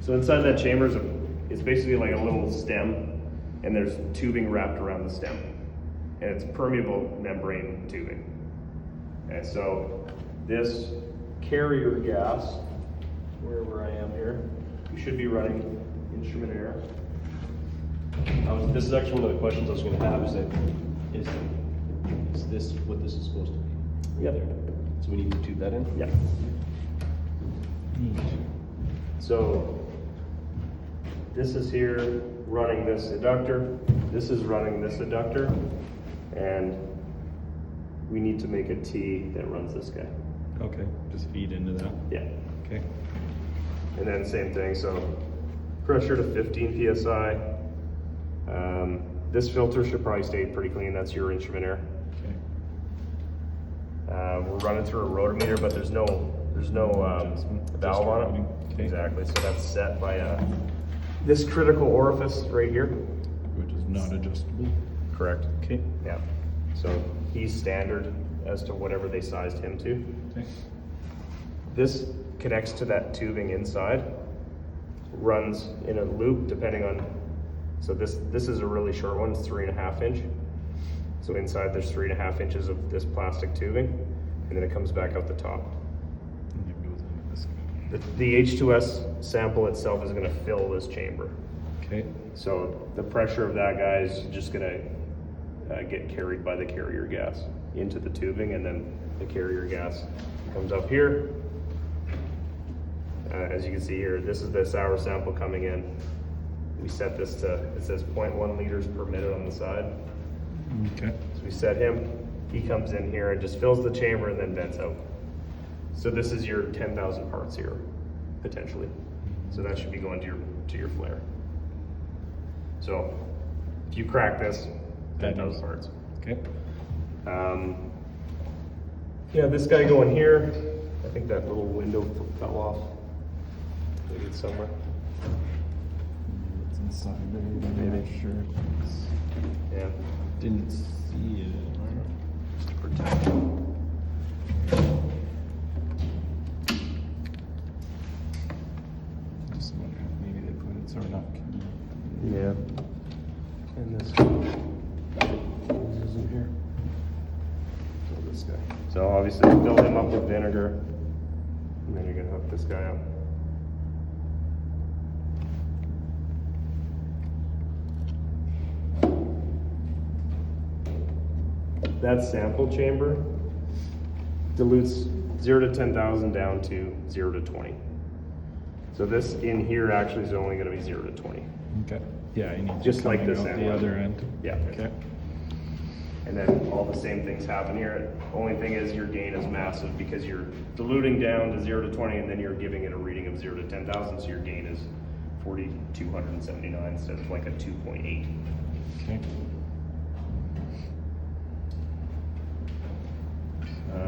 So inside that chamber is basically like a little stem, and there's tubing wrapped around the stem, and it's permeable membrane tubing. And so this carrier gas, wherever I am here, you should be running instrument air. This is actually one of the questions I was going to have. Is this what this is supposed to be? Yep. There. So we need to tube that in. Yeah. So this is here running this adductor. This is running this adductor, and we need to make a T that runs this guy. Okay, just feed into that. Yeah. Okay. And then same thing, so pressure to 15 psi. This filter should probably stay pretty clean. That's your instrument air. Okay. We're running through a rotometer, but there's no valve on it. Okay. Exactly. So that's set by this critical orifice right here. Which is not adjustable. Correct. Okay. Yeah. So he's standard as to whatever they sized him to. Okay. This connects to that tubing inside, runs in a loop depending on, so this is a really short one, it's 3.5 inch. So inside there's 3.5 inches of this plastic tubing, and then it comes back out the top. And it goes into this guy. The H2S sample itself is gonna fill this chamber. Okay. So the pressure of that guy is just gonna get carried by the carrier gas into the tubing, and then the carrier gas comes up here. As you can see here, this is the sour sample coming in. We set this to, it says 0.1 liters per minute on the side. Okay. So we set him, he comes in here and just fills the chamber and then vents out. So this is your 10,000 parts here, potentially. So that should be going to your flare. So if you crack this, 10,000 parts. Okay. Yeah, this guy going here, I think that little window fell off. Maybe it's somewhere. It's inside there. I'm Maybe. not sure. Yeah. Didn't see it. Just to protect. Just wondering if maybe they put it so we're not. Yeah. And this isn't here. So this guy. So obviously fill him up with vinegar, and then you're gonna hook this guy up. That sample chamber dilutes 0 to 10,000 down to 0 to 20. So this in here actually is only going to be 0 to 20. Okay. Yeah, you need Just like this the sample. other end. Yeah. Okay. And then all the same things happen here. Only thing is your gain is massive because you're diluting down to 0 to 20, and then you're giving it a reading of 0 to 10,000. So your gain is 4,279 instead of like a 2.8. Okay. I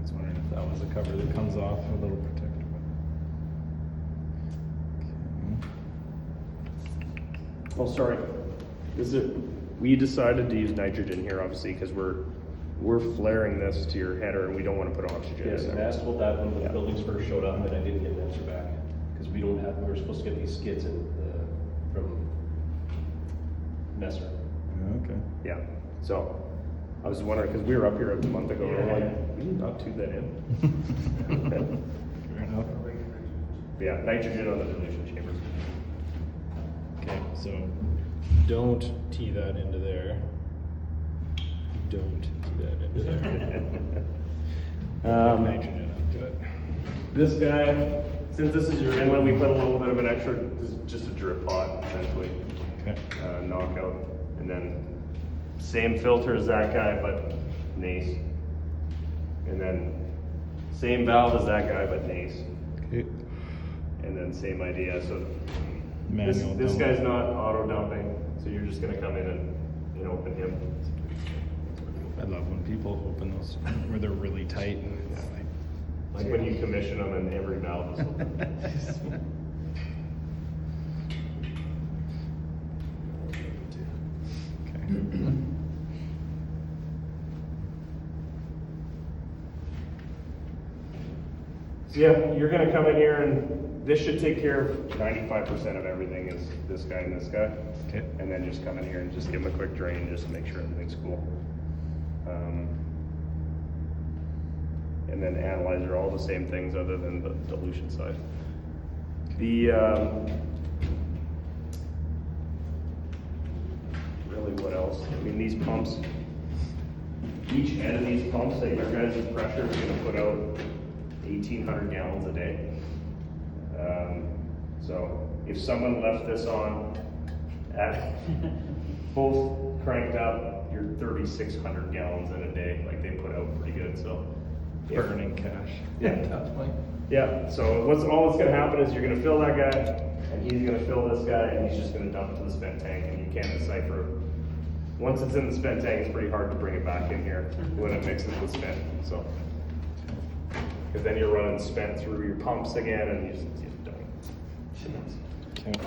was wondering if that was a cover that comes off a little protector. Okay. Oh, sorry. We decided to use nitrogen here, obviously, because we're flaring this to your header, and we don't want to put oxygen Yes, in and I there. asked about that when the buildings first showed up, and I didn't get an answer back. Because we were supposed to get these skids from Messer. Okay. Yeah. So I was wondering, because we were up here a month ago, and we're like, we did not tube that in. Fair enough. Yeah, nitrogen on the dilution chambers. Okay, so don't tee that into there. Don't tee that into there. Nitrogen up to it. This guy, since this is your inlet, we put a little bit of an extra, this is just a drip pot, essentially. Okay. Knockout. And then same filter as that guy, but NACE. And then same valve as that guy, but NACE. Okay. And then same idea. So Manual this dump. guy's not auto dumping, so you're just gonna come in and open him. I love when people open those where they're really tight and it's Like when you commission them and every valve is open. Okay. So yeah, you're gonna come in here and this should take care of 95% of everything is this guy and this guy. Okay. And then just come in here and just give them a quick drain just to make sure everything's cool. And then analyzer, all the same things other than the dilution side. The really what else? I mean, these pumps, each head of these pumps that your guys' pressure is gonna put out 1,800 gallons a day. So if someone left this on at both cranked up, you're 3,600 gallons in a day. Like they put out pretty good. So Burning cash. yeah. Yeah. So what's gonna happen is you're gonna fill that guy, and he's gonna fill this guy, and he's just gonna dump it to the spent tank, and you can't decipher. Once it's in the spent tank, it's pretty hard to bring it back in here when it mixes with spent. So, because then you're running spent through your pumps again, and you just don't. Okay.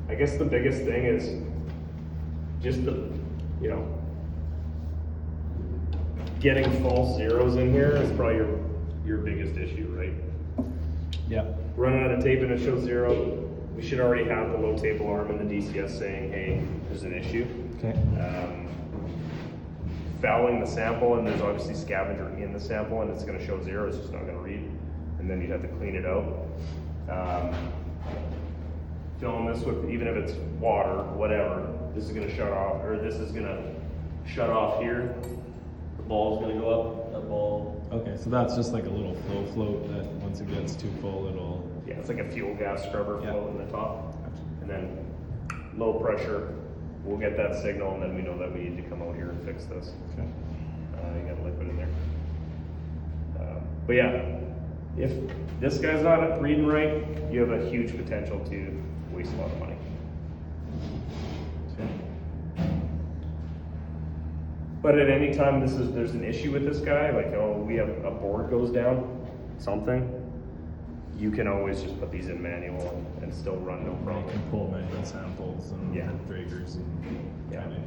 I guess the biggest thing is just getting false zeros in here is probably your biggest issue, right? Yeah. Running out of tape and it shows 0. We should already have the low table arm in the DCS saying, hey, there's an issue. Okay. Fouling the sample, and there's obviously scavenger in the sample, and it's going to show 0. It's just not going to read, and then you'd have to clean it out. Filling this with, even if it's water, whatever, this is going to shut off, or this is going to shut off here. The ball's going to go up. That ball. Okay, so that's just like a little float that once it gets too full, it'll. Yeah, it's like a fuel gas scrubber Yeah. float in the top, and then low pressure. We'll get that signal, and then we know that we need to come out here and fix this. Okay. You got a liquid in there. But yeah, if this guy's not reading right, you have a huge potential to waste a lot of money. But at any time there's an issue with this guy, like we have a board goes down, something, you can always just put these in manual and still run no You problem. can pull manual samples and Yeah. breakers and Yeah. kind of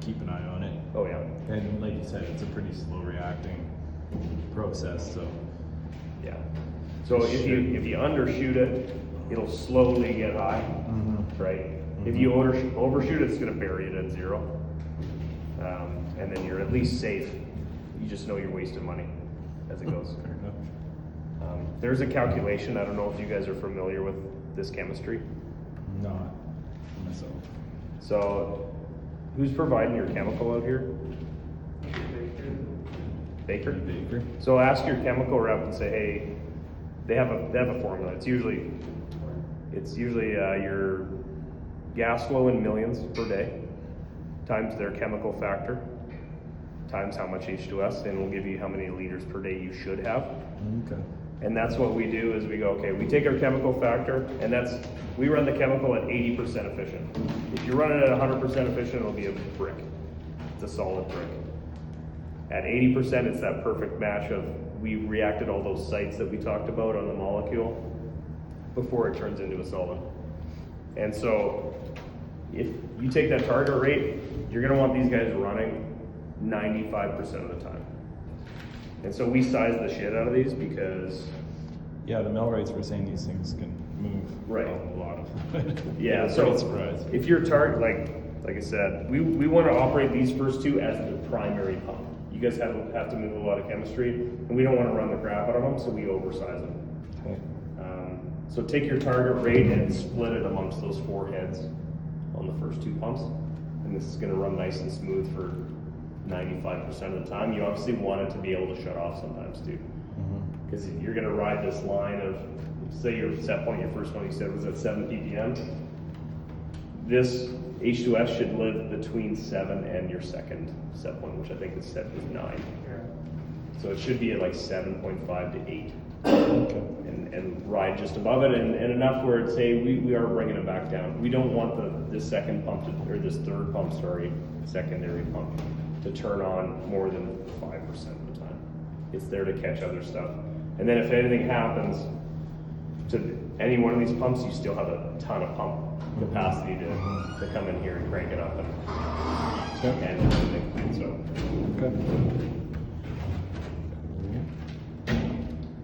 keep an eye on it. Oh yeah, And like you said, it's a pretty slow reacting process, so. yeah. So if you undershoot it, it'll slowly get high, right? If you overshoot it, it's gonna bury it at 0. And then you're at least safe. You just know you're wasting money as it goes. Fair enough. There's a calculation, I don't know if you guys are familiar with this chemistry. Not myself. So, who's providing your chemical out here? Baker? Baker. So ask your chemical rep and say, hey, they have a formula. It's usually your gas flow in millions per day times their chemical factor times how much H2S, and we'll give you how many liters per day you should have. Okay. And that's what we do is we go, okay, we take our chemical factor, and we run the chemical at 80% efficient. If you run it at 100% efficient, it'll be a brick. It's a solid brick. At 80%, it's that perfect match of we reacted all those sites that we talked about on the molecule before it turns into a solid. And so if you take that target rate, you're gonna want these guys running 95% of the time. And so we size the shit out of these because Yeah, the mill rates were saying these things can move Right. a lot of. yeah, I'm so pretty surprised. if your target, like I said, we want to operate these first two as the primary pump. You guys have to move a lot of chemistry, and we don't want to run the crap out of them, so we oversize them. Okay. So take your target rate and split it amongst those 4 heads on the first 2 pumps, and this is going to run nice and smooth for 95% of the time. You obviously want it to be able to shut off sometimes too, because you're going to ride this line of, say your set point, your first one you said was at 7 ppm. This H2S should live between 7 and your second set point, which I think is set with 9. So it should be at like 7.5 to 8. Okay. And ride just above it, and enough where it's, hey, we are bringing it back down. We don't want this second pump or this third pump, secondary pump to turn on more than 5% of the time. It's there to catch other stuff. And then if anything happens to any one of these pumps, you still have a ton of pump capacity to come in here and crank it up and everything. So Okay.